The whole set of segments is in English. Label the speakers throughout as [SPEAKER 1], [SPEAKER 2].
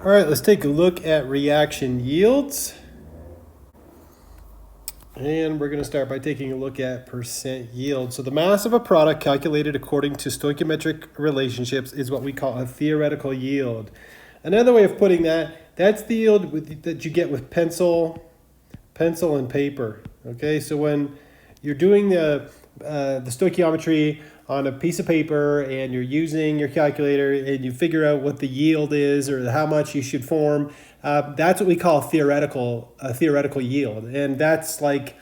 [SPEAKER 1] All right, let's take a look at reaction yields. And we're going to start by taking a look at percent yield. So the mass of a product calculated according to stoichiometric relationships is what we call a theoretical yield. Another way of putting that's the yield that you get with pencil and paper. Okay, so when you're doing the stoichiometry on a piece of paper and you're using your calculator and you figure out what the yield is or how much you should form, that's what we call a theoretical yield. And that's like,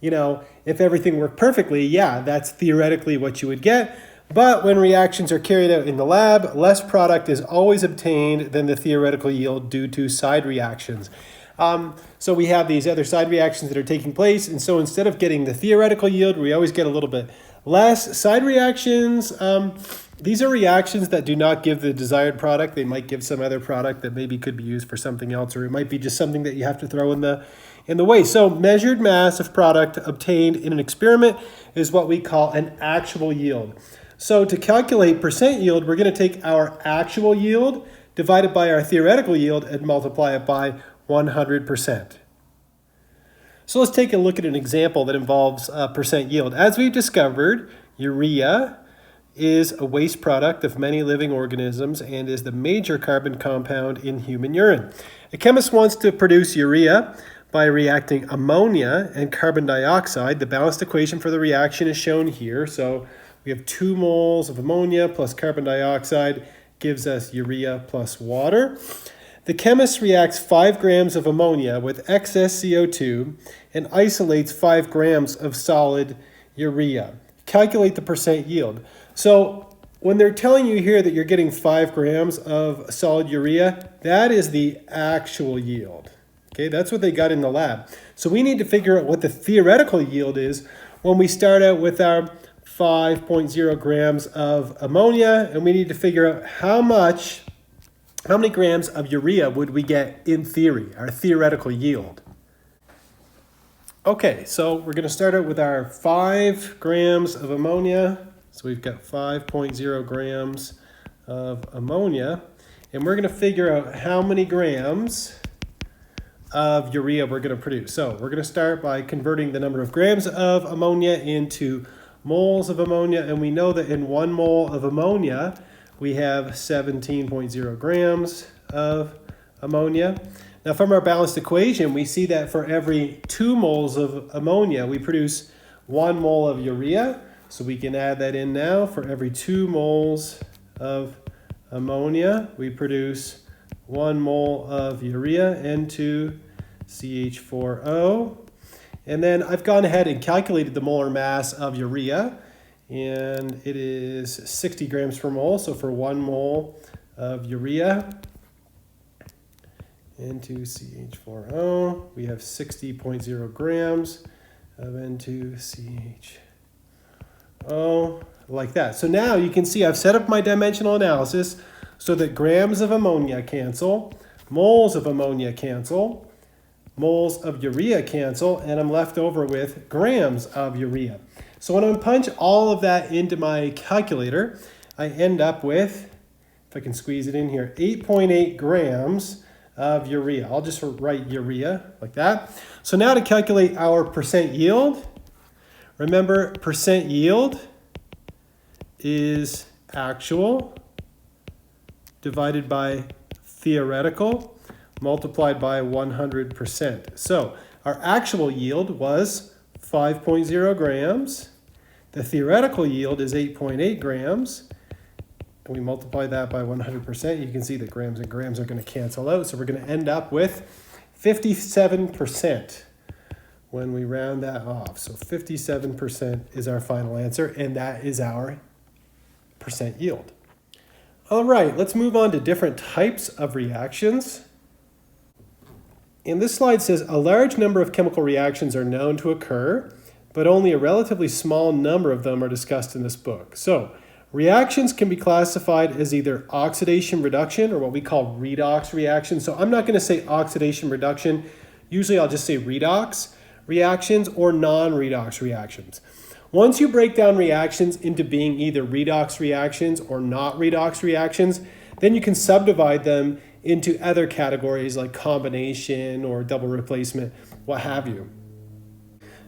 [SPEAKER 1] if everything worked perfectly, that's theoretically what you would get. But when reactions are carried out in the lab, less product is always obtained than the theoretical yield due to side reactions. So we have these other side reactions that are taking place. And so instead of getting the theoretical yield, we always get a little bit less. Side reactions, these are reactions that do not give the desired product. They might give some other product that maybe could be used for something else, or it might be just something that you have to throw in the waste. So measured mass of product obtained in an experiment is what we call an actual yield. So to calculate percent yield, we're going to take our actual yield divided by our theoretical yield and multiply it by 100%. So let's take a look at an example that involves percent yield. As we've discovered, urea is a waste product of many living organisms and is the major carbon compound in human urine. A chemist wants to produce urea by reacting ammonia and carbon dioxide. The balanced equation for the reaction is shown here. So we have 2 moles of ammonia plus carbon dioxide gives us urea plus water. The chemist reacts 5 grams of ammonia with excess CO2 and isolates 5 grams of solid urea. Calculate the percent yield. So when they're telling you here that you're getting 5 grams of solid urea, that is the actual yield. Okay, that's what they got in the lab. So we need to figure out what the theoretical yield is when we start out with our 5.0 grams of ammonia, and we need to figure out how many grams of urea would we get in theory, our theoretical yield. Okay, so we're going to start out with our 5 grams of ammonia. So we've got 5.0 grams of ammonia, and we're going to figure out how many grams of urea we're going to produce. So we're going to start by converting the number of grams of ammonia into moles of ammonia, and we know that in 1 mole of ammonia, we have 17.0 grams of ammonia. Now from our balanced equation, we see that for every 2 moles of ammonia, we produce 1 mole of urea. So we can add that in now. For every 2 moles of ammonia, we produce 1 mole of urea, N2CH4O. And then I've gone ahead and calculated the molar mass of urea, and it is 60 grams per mole. So for 1 mole of urea, N2CH4O, we have 60.0 grams of N2CH4O, like that. So now you can see I've set up my dimensional analysis so that grams of ammonia cancel, moles of ammonia cancel, moles of urea cancel, and I'm left over with grams of urea. So when I punch all of that into my calculator, I end up with, if I can squeeze it in here, 8.8 grams of urea. I'll just write urea like that. So now to calculate our percent yield, remember percent yield is actual divided by theoretical multiplied by 100%. So our actual yield was 5.0 grams. The theoretical yield is 8.8 grams. And we multiply that by 100%. You can see that grams and grams are going to cancel out. So we're going to end up with 57% when we round that off. So 57% is our final answer, and that is our percent yield. All right, let's move on to different types of reactions. And this slide says a large number of chemical reactions are known to occur, but only a relatively small number of them are discussed in this book. So reactions can be classified as either oxidation reduction or what we call redox reactions. So I'm not going to say oxidation reduction. Usually I'll just say redox reactions or non-redox reactions. Once you break down reactions into being either redox reactions or not redox reactions, then you can subdivide them into other categories like combination or double replacement, what have you.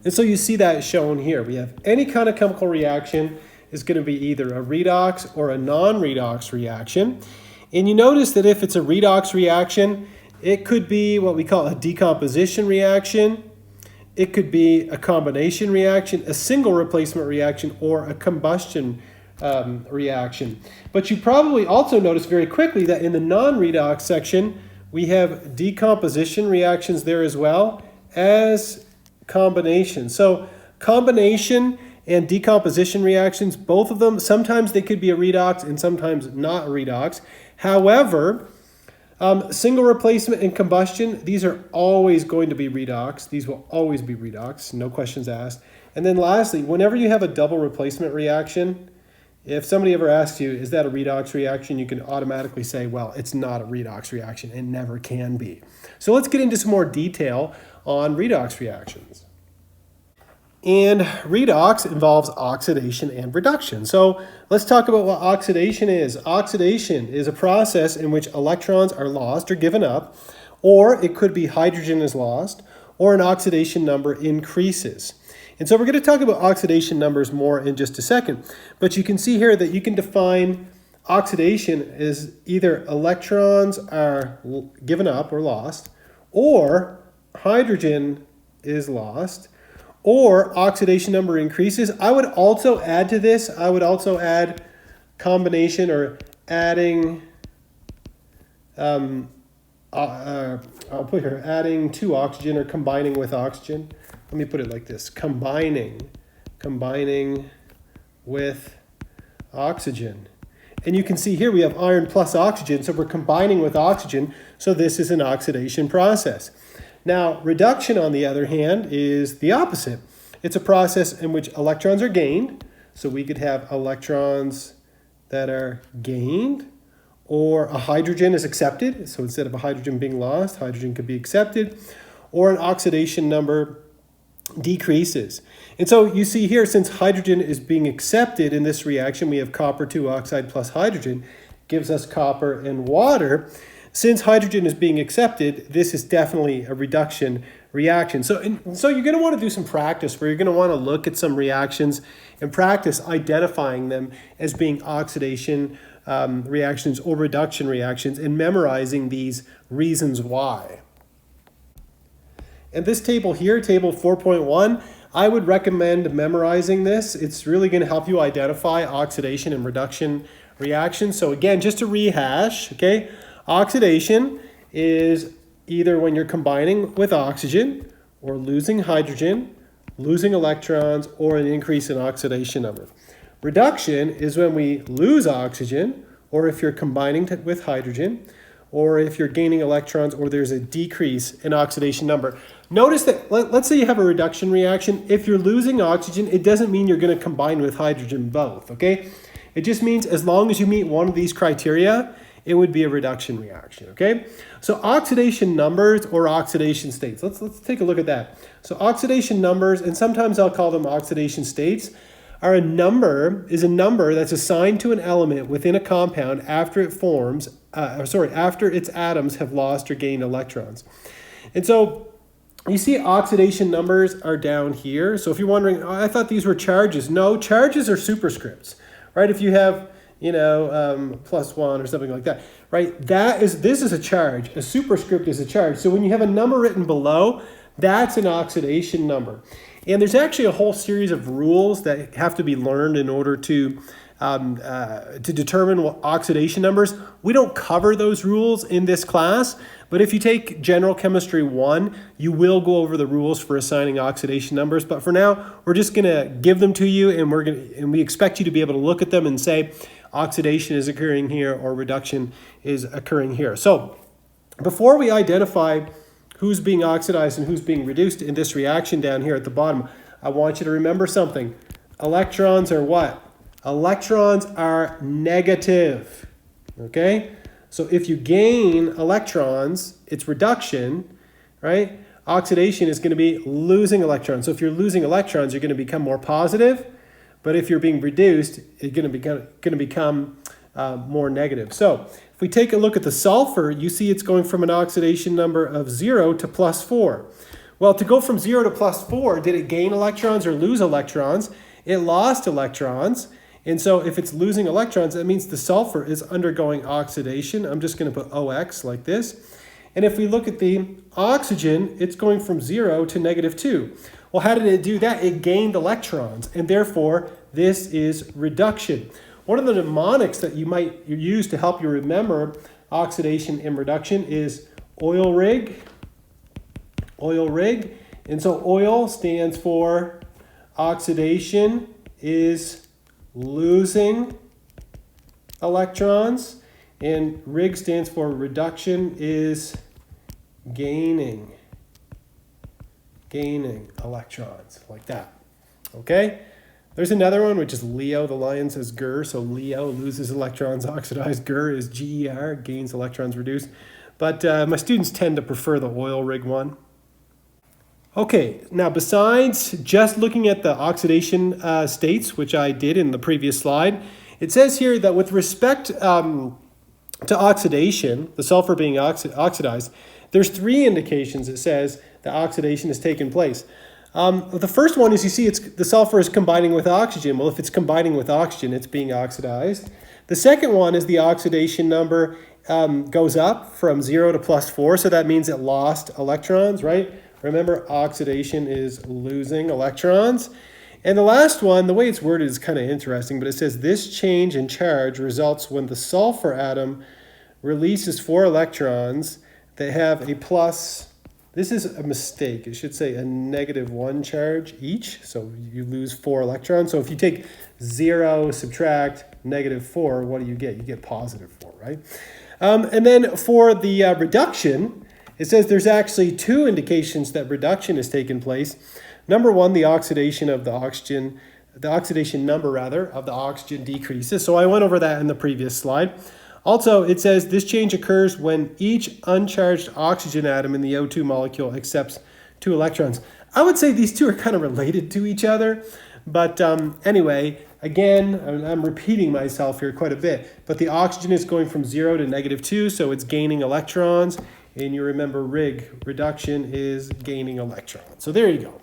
[SPEAKER 1] And so you see that shown here. We have any kind of chemical reaction is going to be either a redox or a non-redox reaction. And you notice that if it's a redox reaction, it could be what we call a decomposition reaction. It could be a combination reaction, a single replacement reaction, or a combustion reaction. But you probably also notice very quickly that in the non-redox section, we have decomposition reactions there as well as combination. So combination and decomposition reactions, both of them, sometimes they could be a redox and sometimes not a redox. However, single replacement and combustion, these are always going to be redox. These will always be redox, no questions asked. And then lastly, whenever you have a double replacement reaction, if somebody ever asks you, is that a redox reaction, you can automatically say, well, it's not a redox reaction. It never can be. So let's get into some more detail on redox reactions. And redox involves oxidation and reduction. So let's talk about what oxidation is. Oxidation is a process in which electrons are lost or given up, or it could be hydrogen is lost, or an oxidation number increases. And so we're going to talk about oxidation numbers more in just a second. But you can see here that you can define oxidation as either electrons are given up or lost, or hydrogen is lost, or oxidation number increases. I would also add to this, I would also add combination or adding, I'll put here, adding to oxygen or combining with oxygen. Let me put it like this, combining with oxygen. And you can see here we have iron plus oxygen, so we're combining with oxygen, so this is an oxidation process. Now, reduction, on the other hand, is the opposite. It's a process in which electrons are gained. So we could have electrons that are gained, or a hydrogen is accepted. So instead of a hydrogen being lost, hydrogen could be accepted, or an oxidation number decreases. And so you see here, since hydrogen is being accepted in this reaction, we have copper 2 oxide plus hydrogen, gives us copper and water. Since hydrogen is being accepted, this is definitely a reduction reaction. So you're going to want to do some practice where you're going to want to look at some reactions and practice identifying them as being oxidation reactions or reduction reactions and memorizing these reasons why. And this table here, table 4.1, I would recommend memorizing this. It's really going to help you identify oxidation and reduction reactions. So again, just to rehash, okay? Oxidation is either when you're combining with oxygen or losing hydrogen, losing electrons, or an increase in oxidation number. Reduction is when we lose oxygen, or if you're combining with hydrogen, or if you're gaining electrons, or there's a decrease in oxidation number. Notice that, let's say you have a reduction reaction. If you're losing oxygen, it doesn't mean you're going to combine with hydrogen both, okay? It just means as long as you meet one of these criteria, it would be a reduction reaction, okay? So oxidation numbers or oxidation states. Let's take a look at that. So oxidation numbers, and sometimes I'll call them oxidation states, are a number that's assigned to an element within a compound after it forms, after its atoms have lost or gained electrons. And so you see oxidation numbers are down here. So if you're wondering, oh, I thought these were charges. No, charges are superscripts, right? If you have +1 or something like that, right? This is a charge. A superscript is a charge. So when you have a number written below, that's an oxidation number. And there's actually a whole series of rules that have to be learned in order to determine what oxidation numbers. We don't cover those rules in this class, but if you take General Chemistry 1, you will go over the rules for assigning oxidation numbers. But for now, we're just going to give them to you, and we expect you to be able to look at them and say, oxidation is occurring here or reduction is occurring here. So before we identify who's being oxidized and who's being reduced in this reaction down here at the bottom, I want you to remember something. Electrons are what? Electrons are negative, okay? So if you gain electrons, it's reduction, right? Oxidation is going to be losing electrons. So if you're losing electrons, you're going to become more positive. But if you're being reduced, it's going to become more negative. So if we take a look at the sulfur, you see it's going from an oxidation number of 0 to +4. Well, to go from 0 to +4, did it gain electrons or lose electrons? It lost electrons. And so if it's losing electrons, that means the sulfur is undergoing oxidation. I'm just going to put OX like this. And if we look at the oxygen, it's going from 0 to -2. Well, how did it do that? It gained electrons, and therefore this is reduction. One of the mnemonics that you might use to help you remember oxidation and reduction is oil rig. Oil rig. And so oil stands for oxidation is losing electrons, and rig stands for reduction is gaining electrons, like that. Okay? There's another one, which is Leo. The lion says GER, so Leo loses electrons, oxidized. GER is GER, gains electrons, reduced. But my students tend to prefer the oil rig one. Okay, now besides just looking at the oxidation states, which I did in the previous slide, it says here that with respect to oxidation, the sulfur being oxidized, there's 3 indications it says that oxidation has taken place. The first one is you see the sulfur is combining with oxygen. Well, if it's combining with oxygen, it's being oxidized. The second one is the oxidation number goes up from 0 to +4, so that means it lost electrons, right? Remember, oxidation is losing electrons. And the last one, the way it's worded is kind of interesting, but it says this change in charge results when the sulfur atom releases 4 electrons that have a plus. This is a mistake. It should say a -1 charge each. So you lose 4 electrons. So if you take 0, subtract -4, what do you get? You get +4, right? And then for the reduction, it says there's actually 2 indications that reduction has taken place. Number 1, the oxidation of the oxidation number of the oxygen decreases. So I went over that in the previous slide. Also, it says this change occurs when each uncharged oxygen atom in the O2 molecule accepts 2 electrons. I would say these 2 are kind of related to each other. But anyway, again, I'm repeating myself here quite a bit. But the oxygen is going from 0 to -2, so it's gaining electrons. And you remember reduction is gaining electrons. So there you go.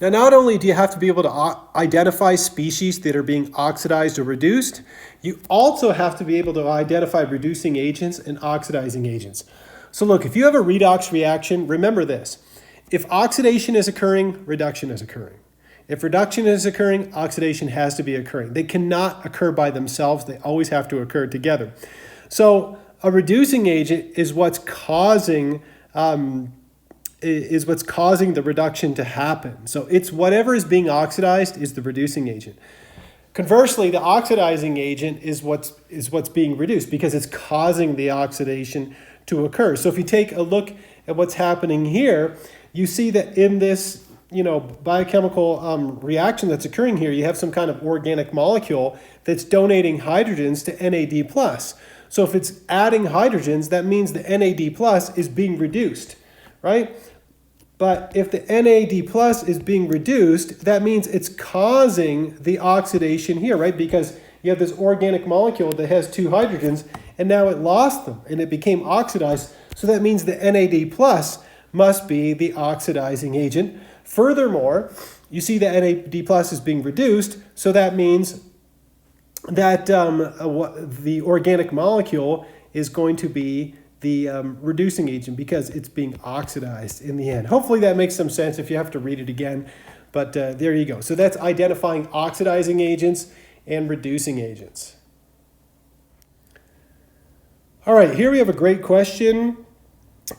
[SPEAKER 1] Now, not only do you have to be able to identify species that are being oxidized or reduced, you also have to be able to identify reducing agents and oxidizing agents. So look, if you have a redox reaction, remember this. If oxidation is occurring, reduction is occurring. If reduction is occurring, oxidation has to be occurring. They cannot occur by themselves. They always have to occur together. So a reducing agent is what's causing the reduction to happen. So it's whatever is being oxidized is the reducing agent. Conversely, the oxidizing agent is what's being reduced because it's causing the oxidation to occur. So if you take a look at what's happening here, you see that in this biochemical reaction that's occurring here, you have some kind of organic molecule that's donating hydrogens to NAD+. So if it's adding hydrogens, that means the NAD+ is being reduced, right? But if the NAD+ is being reduced, that means it's causing the oxidation here, right? Because you have this organic molecule that has 2 hydrogens, and now it lost them, and it became oxidized. So that means the NAD+ must be the oxidizing agent. Furthermore, you see the NAD+ is being reduced, so that means that the organic molecule is going to be the reducing agent because it's being oxidized in the end. Hopefully that makes some sense if you have to read it again, but there you go. So that's identifying oxidizing agents and reducing agents. All right, here we have a great question.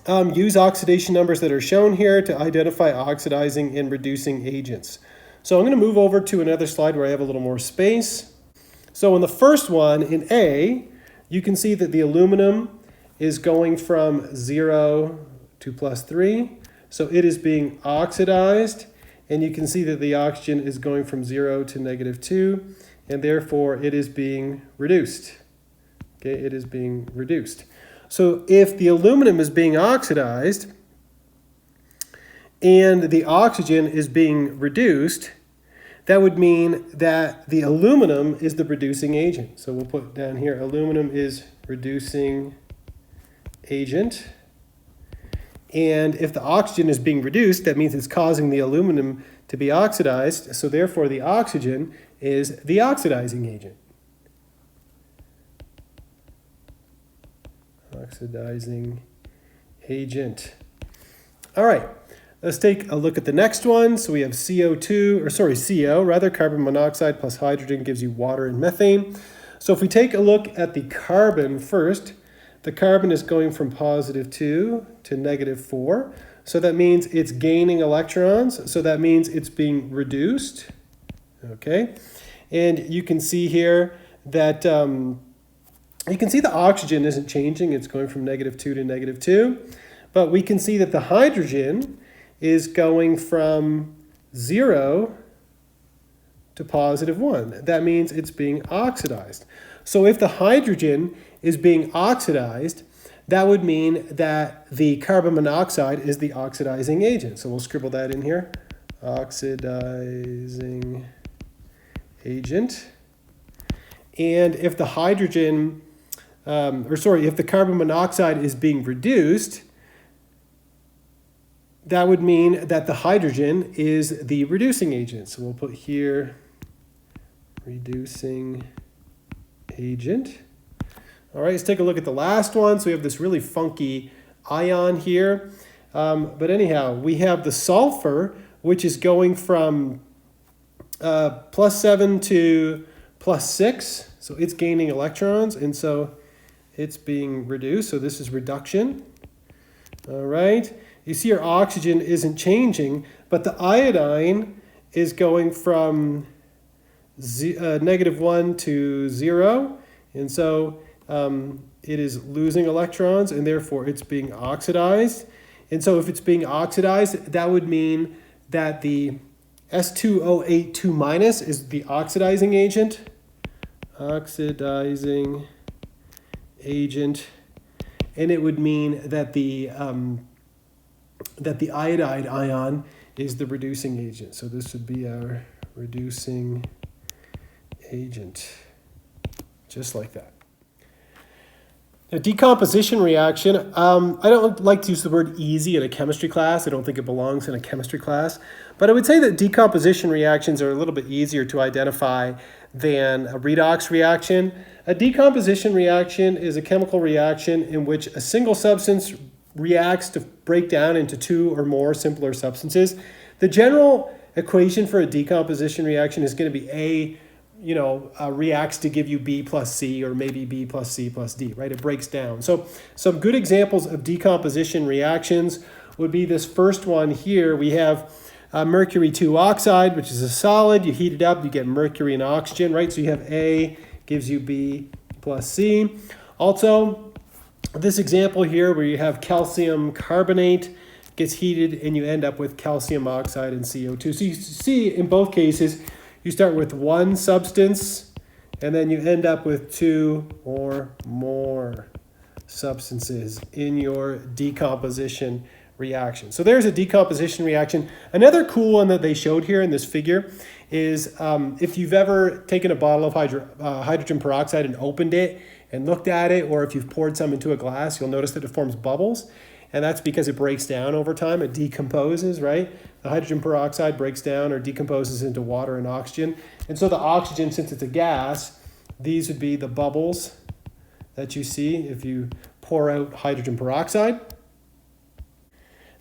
[SPEAKER 1] Use oxidation numbers that are shown here to identify oxidizing and reducing agents. So I'm going to move over to another slide where I have a little more space. So in the first one, in A, you can see that the aluminum is going from 0 to +3. So it is being oxidized, and you can see that the oxygen is going from 0 to -2, and therefore it is being reduced. Okay, it is being reduced. So if the aluminum is being oxidized and the oxygen is being reduced, that would mean that the aluminum is the reducing agent. So we'll put down here, aluminum is reducing agent. And if the oxygen is being reduced, that means it's causing the aluminum to be oxidized. So therefore, the oxygen is the oxidizing agent. Oxidizing agent. All right. Let's take a look at the next one. So we have CO, carbon monoxide plus hydrogen gives you water and methane. So if we take a look at the carbon first, the carbon is going from +2 to -4. So that means it's gaining electrons. So that means it's being reduced. Okay. And you can see here that you can see the oxygen isn't changing. It's going from -2 to -2. But we can see that the hydrogen is going from 0 to +1. That means it's being oxidized. So if the hydrogen is being oxidized, that would mean that the carbon monoxide is the oxidizing agent. So we'll scribble that in here. Oxidizing agent. And if the hydrogen, if the carbon monoxide is being reduced, that would mean that the hydrogen is the reducing agent. So we'll put here reducing agent. All right, let's take a look at the last one. So we have this really funky ion here. But anyhow, we have the sulfur, which is going from +7 to +6. So it's gaining electrons, and so it's being reduced. So this is reduction. All right. You see our oxygen isn't changing, but the iodine is going from -1 to 0. And so it is losing electrons, and therefore it's being oxidized. And so if it's being oxidized, that would mean that the S2O8 is the oxidizing agent. Oxidizing agent. And it would mean that the iodide ion is the reducing agent. So this would be our reducing agent, just like that. A decomposition reaction, I don't like to use the word easy in a chemistry class. I don't think it belongs in a chemistry class. But I would say that decomposition reactions are a little bit easier to identify than a redox reaction. A decomposition reaction is a chemical reaction in which a single substance reacts to break down into two or more simpler substances. The general equation for a decomposition reaction is going to be A reacts to give you B plus C, or maybe B plus C plus D, right? It breaks down. So some good examples of decomposition reactions would be this first one here. We have mercury 2 oxide, which is a solid. You heat it up, you get mercury and oxygen, right? So you have A gives you B plus C. Also, this example here where you have calcium carbonate gets heated and you end up with calcium oxide and CO2. So you see in both cases, you start with one substance and then you end up with two or more substances in your decomposition reaction. So there's a decomposition reaction. Another cool one that they showed here in this figure is if you've ever taken a bottle of hydrogen peroxide and opened it and looked at it, or if you've poured some into a glass, you'll notice that it forms bubbles. And that's because it breaks down over time. It decomposes, right? The hydrogen peroxide breaks down or decomposes into water and oxygen. And so the oxygen, since it's a gas, these would be the bubbles that you see if you pour out hydrogen peroxide.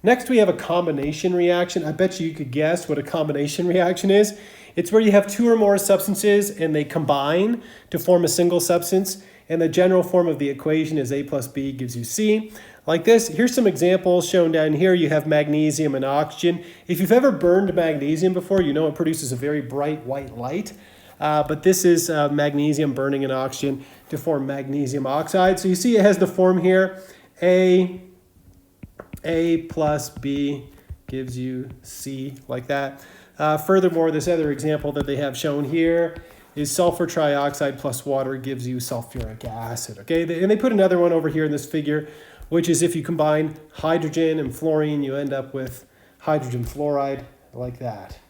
[SPEAKER 1] Next, we have a combination reaction. I bet you could guess what a combination reaction is. It's where you have two or more substances and they combine to form a single substance. And the general form of the equation is A plus B gives you C. Like this, here's some examples shown down here. You have magnesium and oxygen. If you've ever burned magnesium before, you know it produces a very bright white light. But this is magnesium burning in oxygen to form magnesium oxide. So you see it has the form here. A plus B gives you C, like that. Furthermore, this other example that they have shown here is sulfur trioxide plus water gives you sulfuric acid. Okay, and they put another one over here in this figure, which is if you combine hydrogen and fluorine, you end up with hydrogen fluoride, like that.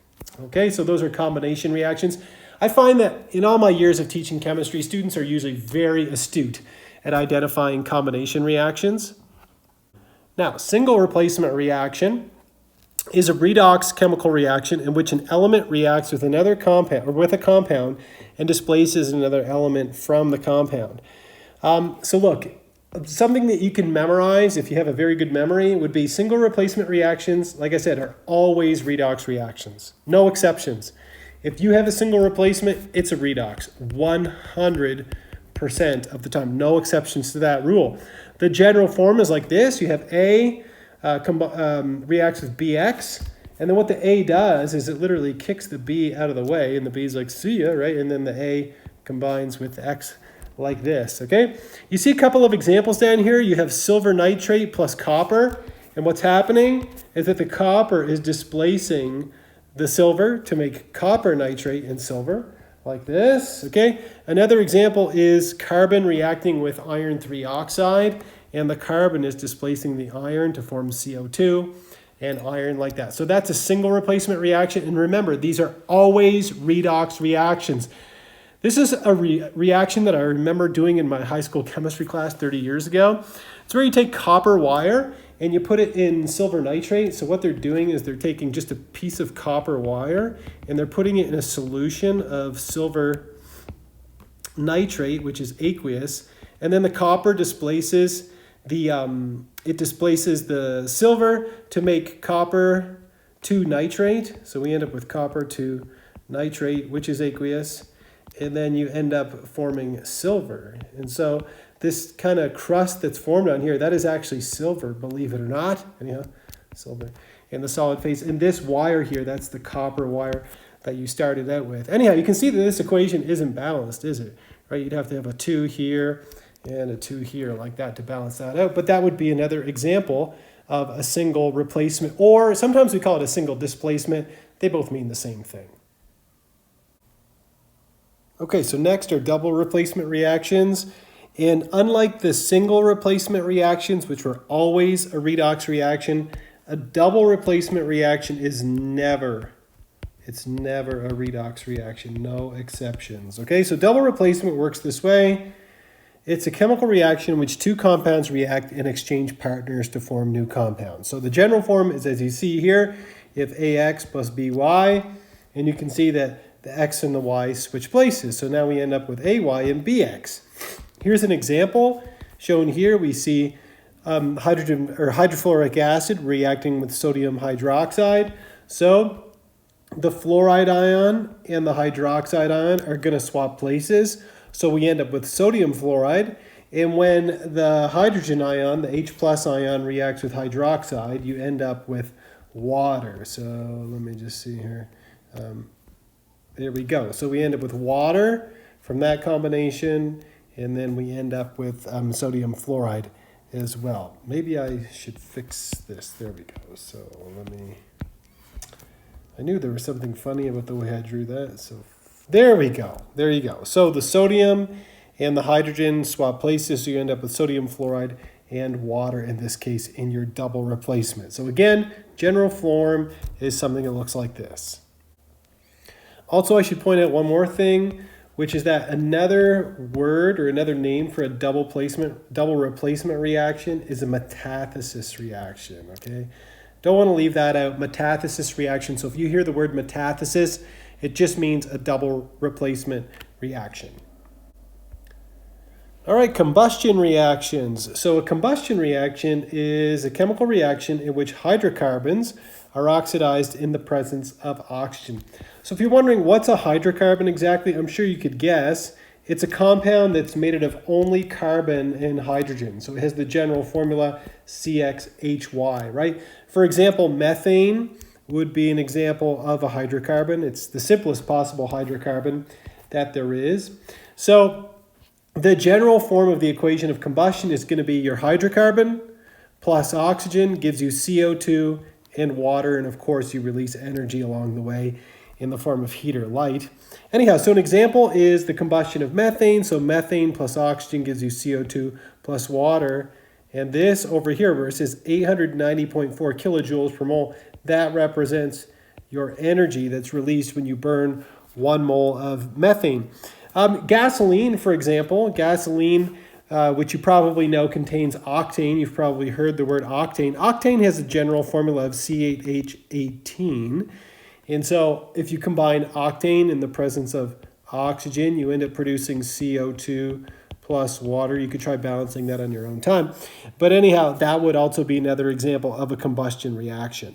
[SPEAKER 1] Okay, so those are combination reactions. I find that in all my years of teaching chemistry, students are usually very astute at identifying combination reactions. Now, single replacement reaction is a redox chemical reaction in which an element reacts with another compound or with a compound and displaces another element from the compound. So look, something that you can memorize if you have a very good memory would be single replacement reactions, like I said, are always redox reactions. No exceptions. If you have a single replacement, it's a redox 100% of the time. No exceptions to that rule. The general form is like this. You have A reacts with BX, and then what the A does is it literally kicks the B out of the way, and the B's like, see ya, right? And then the A combines with X like this, okay? You see a couple of examples down here. You have silver nitrate plus copper, and what's happening is that the copper is displacing the silver to make copper nitrate and silver, like this, okay? Another example is carbon reacting with iron 3 oxide, and the carbon is displacing the iron to form CO2 and iron like that. So that's a single replacement reaction, and remember, these are always redox reactions. This is a reaction that I remember doing in my high school chemistry class 30 years ago. It's where you take copper wire and you put it in silver nitrate. So what they're doing is they're taking just a piece of copper wire and they're putting it in a solution of silver nitrate, which is aqueous, and then the copper displaces the silver to make copper 2 nitrate. So we end up with copper 2 nitrate, which is aqueous, and then you end up forming silver. And so this kind of crust that's formed on here, that is actually silver, believe it or not. Anyhow, silver in the solid phase. And this wire here, that's the copper wire that you started out with. Anyhow, you can see that this equation isn't balanced, is it? Right? You'd have to have a 2 here and a 2 here like that to balance that out. But that would be another example of a single replacement, or sometimes we call it a single displacement. They both mean the same thing. Okay, so next are double replacement reactions. And unlike the single replacement reactions, which were always a redox reaction, a double replacement reaction is never a redox reaction, no exceptions. Okay, so double replacement works this way. It's a chemical reaction in which two compounds react and exchange partners to form new compounds. So the general form is, as you see here, you have AX plus BY, and you can see that the X and the Y switch places. So now we end up with AY and BX. Here's an example shown here. We see hydrogen or hydrofluoric acid reacting with sodium hydroxide. So the fluoride ion and the hydroxide ion are going to swap places. So we end up with sodium fluoride. And when the hydrogen ion, the H plus ion, reacts with hydroxide, you end up with water. So let me just see here. There we go. So we end up with water from that combination, and then we end up with sodium fluoride as well. Maybe I should fix this. There we go. So I knew there was something funny about the way I drew that. So there we go. There you go. So the sodium and the hydrogen swap places, so you end up with sodium fluoride and water, in this case, in your double replacement. So again, general form is something that looks like this. Also, I should point out one more thing, which is that another word or another name for a double replacement reaction is a metathesis reaction, okay? Don't want to leave that out, metathesis reaction. So if you hear the word metathesis, it just means a double replacement reaction. All right, combustion reactions. So a combustion reaction is a chemical reaction in which hydrocarbons are oxidized in the presence of oxygen. So if you're wondering what's a hydrocarbon exactly, I'm sure you could guess. It's a compound that's made out of only carbon and hydrogen. So it has the general formula CXHY, right? For example, methane would be an example of a hydrocarbon. It's the simplest possible hydrocarbon that there is. So the general form of the equation of combustion is going to be your hydrocarbon plus oxygen gives you CO2 and water, and of course you release energy along the way in the form of heat or light. Anyhow, so an example is the combustion of methane. So methane plus oxygen gives you CO2 plus water. And this over here, where it says 890.4 kilojoules per mole, that represents your energy that's released when you burn 1 mole of methane. Gasoline, for example, which you probably know contains octane. You've probably heard the word octane. Octane has a general formula of C8H18. And so if you combine octane in the presence of oxygen, you end up producing CO2 plus water. You could try balancing that on your own time. But anyhow, that would also be another example of a combustion reaction.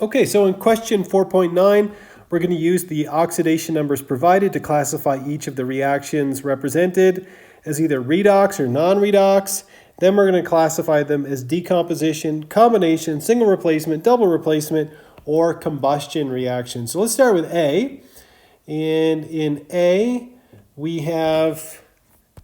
[SPEAKER 1] Okay, so in question 4.9, we're going to use the oxidation numbers provided to classify each of the reactions represented as either redox or non-redox. Then we're going to classify them as decomposition, combination, single replacement, double replacement, or combustion reactions. So let's start with A. And in A, we have,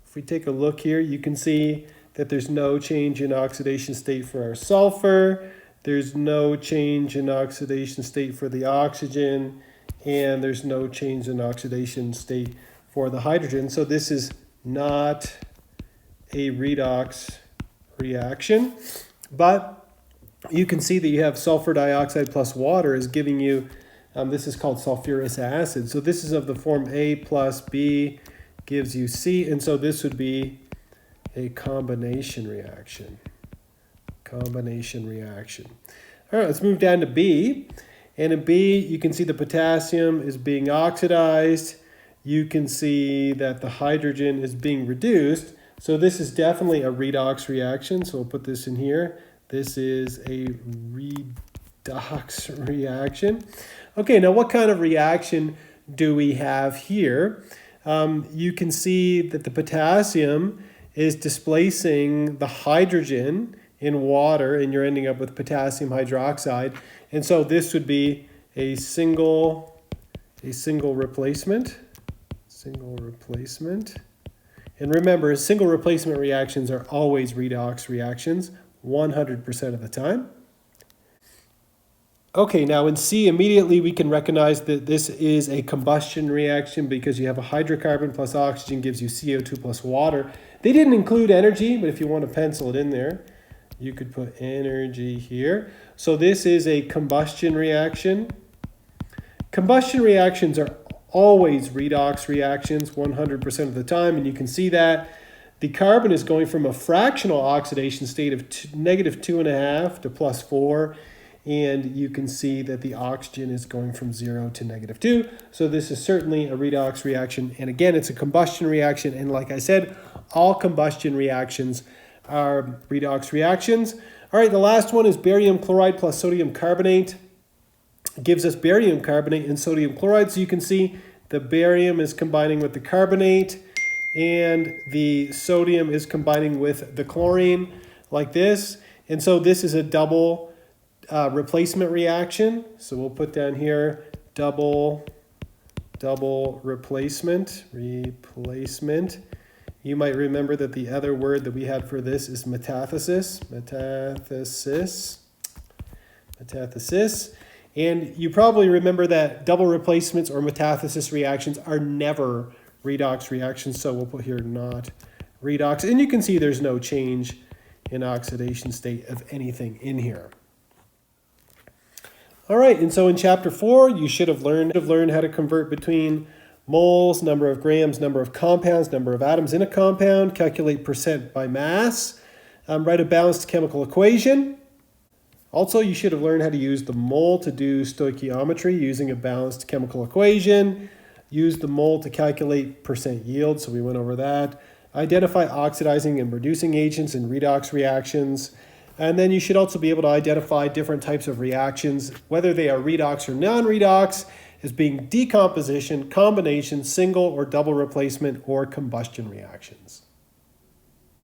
[SPEAKER 1] if we take a look here, you can see that there's no change in oxidation state for our sulfur. There's no change in oxidation state for the oxygen. And there's no change in oxidation state for the hydrogen. So this is not a redox reaction. But you can see that you have sulfur dioxide plus water is giving you, this is called sulfurous acid. So this is of the form A plus B gives you C. And so this would be a combination reaction. Combination reaction. All right, let's move down to B. And in B, you can see the potassium is being oxidized. You can see that the hydrogen is being reduced. So this is definitely a redox reaction. So we'll put this in here. This is a redox reaction. Okay, now what kind of reaction do we have here? You can see that the potassium is displacing the hydrogen in water, and you're ending up with potassium hydroxide. And so this would be a single replacement. Single replacement. And remember, single replacement reactions are always redox reactions, 100% of the time. Okay, now in C, immediately we can recognize that this is a combustion reaction because you have a hydrocarbon plus oxygen gives you CO2 plus water. They didn't include energy, but if you want to pencil it in there, you could put energy here. So this is a combustion reaction. Combustion reactions are always redox reactions 100% of the time, and you can see that the carbon is going from a fractional oxidation state of -2.5 to +4, and you can see that the oxygen is going from 0 to -2. So this is certainly a redox reaction, and again, it's a combustion reaction, and like I said, all combustion reactions are redox reactions. All right, the last one is barium chloride plus sodium carbonate. It gives us barium carbonate and sodium chloride. So you can see the barium is combining with the carbonate and the sodium is combining with the chlorine like this. And so this is a double replacement reaction. So we'll put down here double replacement. You might remember that the other word that we had for this is metathesis. And you probably remember that double replacements or metathesis reactions are never redox reactions. So we'll put here not redox. And you can see there's no change in oxidation state of anything in here. All right, and so in chapter 4, you should have learned how to convert between moles, number of grams, number of compounds, number of atoms in a compound, calculate percent by mass, write a balanced chemical equation. Also, you should have learned how to use the mole to do stoichiometry using a balanced chemical equation. Use the mole to calculate percent yield, so we went over that. Identify oxidizing and reducing agents in redox reactions. And then you should also be able to identify different types of reactions, whether they are redox or non-redox, as being decomposition, combination, single or double replacement, or combustion reactions.